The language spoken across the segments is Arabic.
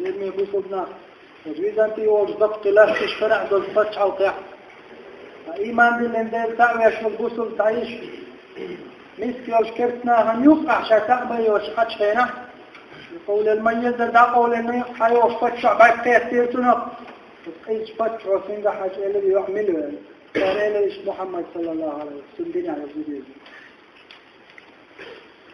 لأنه بوصلنا وإذا أنت يوجد ضبط لا تشفرع ذو الفتح أو طيح إيمان بالإندال تعويش والبوصل تعيش مسك يوش كرتنا هم يوقع شاتقبل يوش حتشينا يقول الميزة دا قول إنه حيوش فتح بعد تيرتنا إيش فتح وفين حاجة اللي يعمله قال إيش محمد صلى الله عليه وسلم دين على الجديد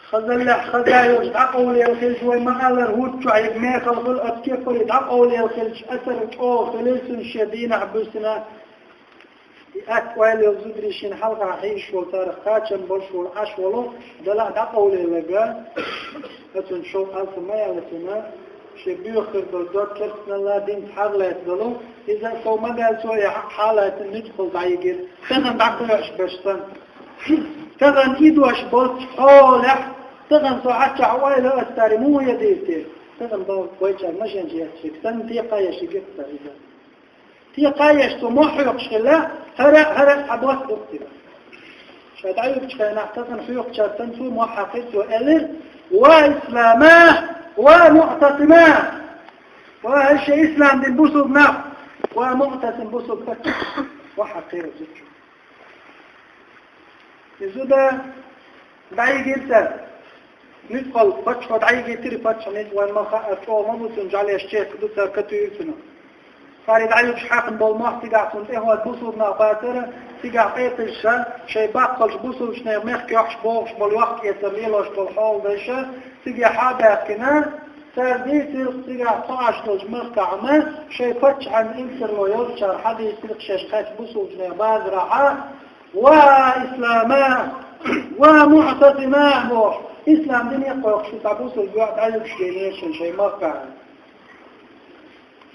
خذل يوش عقول يلخلش وما قال الهود شعيب ما خلق أتكفر عقول يلخلش أثر أو خلص شدين عبسنا أكوال يزدريشين حلقة حيش وطارق خاتم برش والعش ولو دلع عقول يلقى أتون شوف ألف ما يلتنا شبيوخر بالدور كرسنا الله دين حالة يتدلو إذا سو ما قال سوى حالة ندخل ضعيقين تغن بعقلش بشتن تغن إيدوش بلت حولك تغن ساعات عوائل أستاري مو يديرتي تغن بلت ويجر مجان جيتشك تن تيقايش يقفت إذا تيقايش تموح يقشغلا هرق عبوات دكتبا شاد عيوك كان تغن حيوك شارتن سو موحقيت وألر وإسلاماه ومعتصماه وهالشيء إسلام دين بوصل ناف ومعتصم بوصل فتح وحقير زجو إذا دعي جيرتر ندخل فتح ودعي جيرتر فتح ندوان مخاء فوق مموتن جعلي الشيخ دوتر كتو يلتنا فارد عيوش حاقن بالماح تقع سنت إهوات بوصل نافاتر تقع قيتش شي باقلش بوصل شنير ميخ يوحش بوغش بالوقت يترليلوش بالحول ديشا تقع حاجة كنا سرديتر تقع طاعش دوش مركع شي فتح عن إنسر ويوشر حد يسلق شاشخات بوصل شنير باز راحة وإسلاما ومعتصما بوش إسلام دين يقوى شو تعبوص الجوع تعلم شيء شيء مركع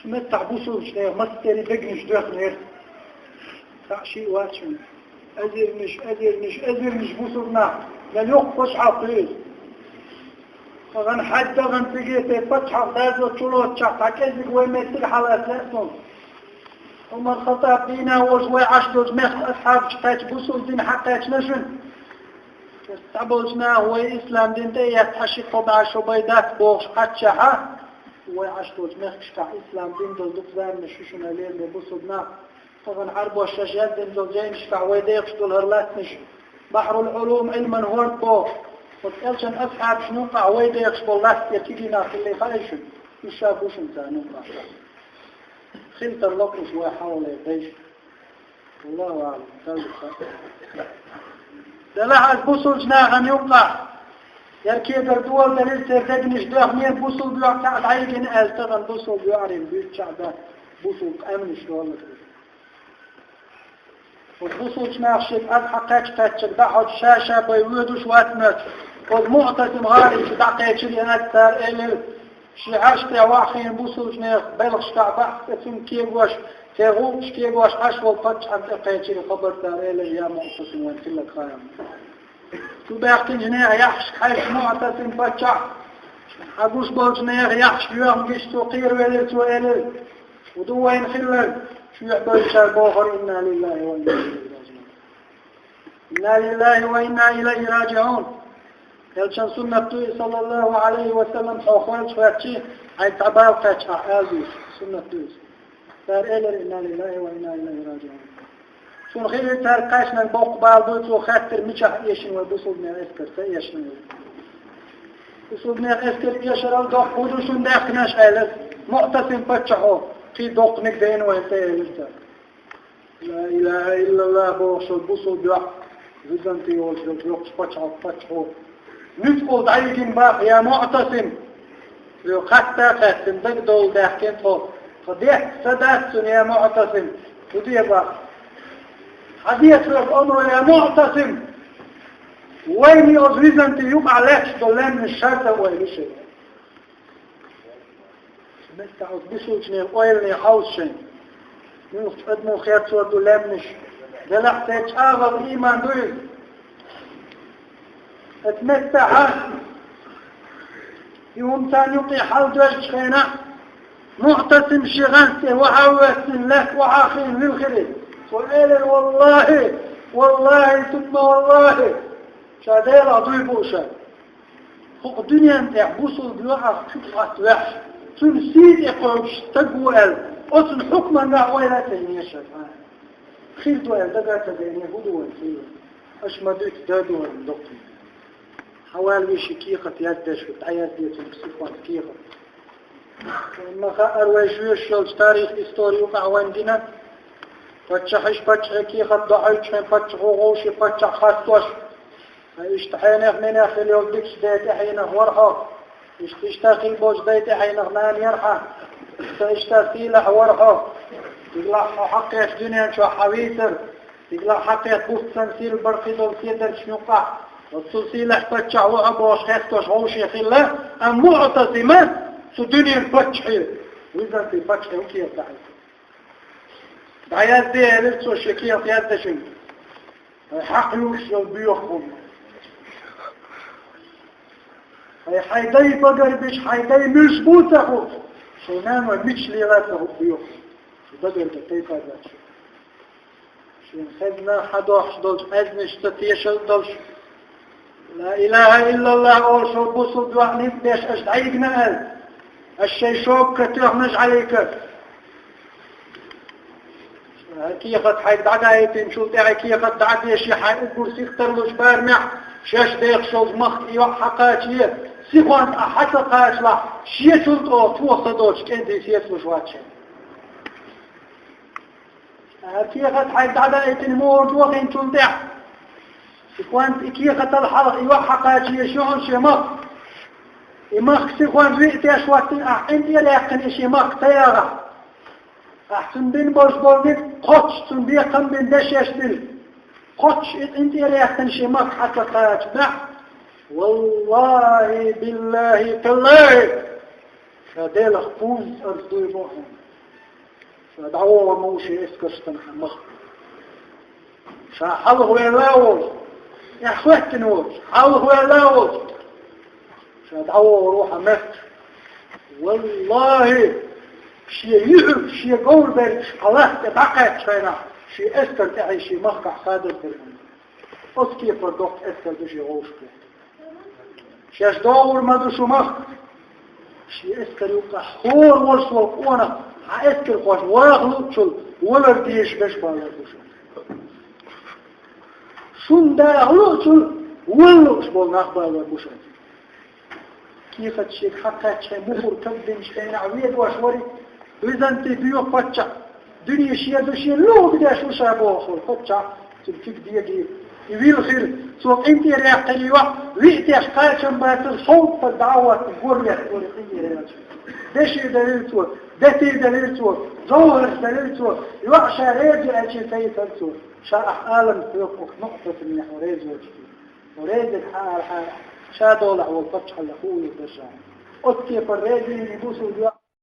شو تعبوص شنير مستري بقنش دوخنير شيء واتشون أزرنش بوصلنا لن يقفش عقيد فغن حد غن تجيت فتح غاز وشلوت شحط عكيزك ويمثل حالات لأسهم عمر الخطاب دينا وزوي عشدوز مخ أصحاب شتاج بوصل دين حقاش نشن استعبوزنا هو إسلام دين تيه تحشي قبع شبيدات بوغش حتشحا هو عشدوز مخ شتاع إسلام دين دول دقزان نشوشنا لين بوصلنا طبعا عرب والشجاد دين دول جاين شتاع ويديقش دول هرلات نش بحر العلوم علما هورد بوغ وتقلشن أصحاب شنوقع ويديقش بالله يتيجينا في اللي خايشن يشافوش انتا نوقع خلت اللقش ويحاول يديش الله أعلم دلع البصل جناغا يوقع يركيد الدول دليل تردنش داخ مين بصل بيوقع العيقين ألتغن بصل بيعرم بيت شعبه بصل أمنش والله والبصل جناغ شيك أضحقاك تاتشك دعوة شاشة بيودوش واتمت والمعتصم غالي تدعقيت شريانات تار إلي شعاشتي واحين بوصل جناغ بلغش تعبح تسم كيبوش تغوش كيبوش عشوال فتح عن تقيت شري خبر تار إلي يا معتصم وانتلك خيام تباقي جناغ يحش حيث معتصم فتح حقوش بول جناغ يحش يوم قشتو قير ويلتو إلي ودوين خلال شو يحبال شار بوخر إنا لله وإنا إليه راجعون إنا لله وإنا إليه راجعون يلشان سنة صلى الله عليه وسلم حوخوان شفاتشي عين تعباو قاتشا آذيش سنة تويس تار إلر إنا لله وإنا إليه راجعون شون خير تار قاشنا البوق بالدوت وخاتر ميشح يشن وبصول من أسكر سيشن بصول من أسكر يشر الدوق ودوشون داخناش آلس معتصم فتشحو في دوق نقدين وينتهي لا إله إلا الله بوش البصول بيوح زدنتي وجدت يوقش فتشحو نتقول عيقين باق يا معتصم لو خاتم تقدول داخكين طول فضيح سداتسن يا معتصم ودي باق حديث لك أمره يا معتصم وين يوزيزنتي يبقى لكش دولان من الشرطة وين شيء مستعوذ بسوجني الأويل حوشين يقدموا خير سوى دولان مش دلع تتشاغل إيمان دويل اتمتع يوم ثاني يقي حال دوش خينا معتصم شغانته وحواسن لك وعاخين للخير سؤال والله ثم والله شادير أضيبوشا فوق الدنيا انت يحبوصوا بيوحف شبغة وحش سنسيد يقوش تقوال أصل حكما نعويلة تنيشة خير دوال دقات بين يهود والخير أشمدت دادو والدقم حوالي شكيقة يدش وتعياد ديتهم بصفات كيقة ما خا أرويشويش شلش تاريخ إستوري وقع وندنا فتشحش فتشح كيقة ضعيش فتشح غوش فتشح خاصوش اشتحينه من أخي اليوم ديكش ديت حينه ورحه اشتاقي بوش ديت حينه نان يرحه اشتاقي له ورحه يقلع حقيت دنيا شو حويتر يقلع حقيت بوست سنسير برقي دول سيدر شنوقع والسلسي لحفتشع وعبوش خيستوش غوشي خلا أم معتصمة سو دنيا الفتشحي وإذا في فتشحي وكيف تعيش دعيات دي لسو الشكية يدشن حقلوش يوبيوخهم حيدي بقر بيش حيدي مش بوته شو نام ومش ليراته بيوخ شو بقر بتيفا ذات شو خدنا حدوح دولش أزنش تتيشل دولش لا إله إلا الله أول شو بوصل دوعني ليش أشدعيقنا قال الشي شوك كتير عليك كي قد حيد عدايتين شو تعي كي قد دعتي شي حيقول سيخترلوش بارمع شاش ديق شوز مخ إيوه حقاتي سيخوان أحسا قاش لا شي شلت أو توصدوش كنتي سيسوش واتشي كي قد حيد عدايتين مورد وغين شلتع سيخوان كي قد الحرق إيوه حقاتي شعون شي مخ إمخ سيخوان رئتي أشواتين أحنتي ليقني شي مخ تيارة أحسن بين بوش بولنك قطش تنبيقا بين دشيش دل قطش انت ريحتن شماك حتى قاتبع والله بالله تالله فديل أخفوز أرضي بوحن فدعوه موشي اسكرستن حمخ فحاله ويلاوز يحوهتن وز حاله ويلاوز فدعوه روح مست والله شيء يعرف شيء قول بيت الله تبقى شينا شيء أسكر تعي شيء مخكع صادر بالهم أسكي فردوك أسكر بشي غوشك شيش دور مدو شو مخ شيء أسكر يوقع خور ورسوك وانا أسكر خوش واغلو شل ولا بديش بش بالله بشل شون دا أغلو شل ولا شبول نخبال بشل كيف تشيك حقا شيء مخور كبدين شيء عويد واشوري إذا أنت بيو فتشة دنيا شيء دوشيء لو بدأ شو شابه أخو فتشة تبتك ديجي يبيل خير سوق أنت رياح اليوم وقت أشقاش ما تصوت الدعوة تقول لي تقول لي دشي دليل سوق دتي دليل سوق ظهر دليل سوق يوحش ريج أشي سيد سوق شرح عالم سوق نقطة من حريز وجهي وريد الحال شادو لعو الفتح الأخوي بشان أتكي فريدي يبوسوا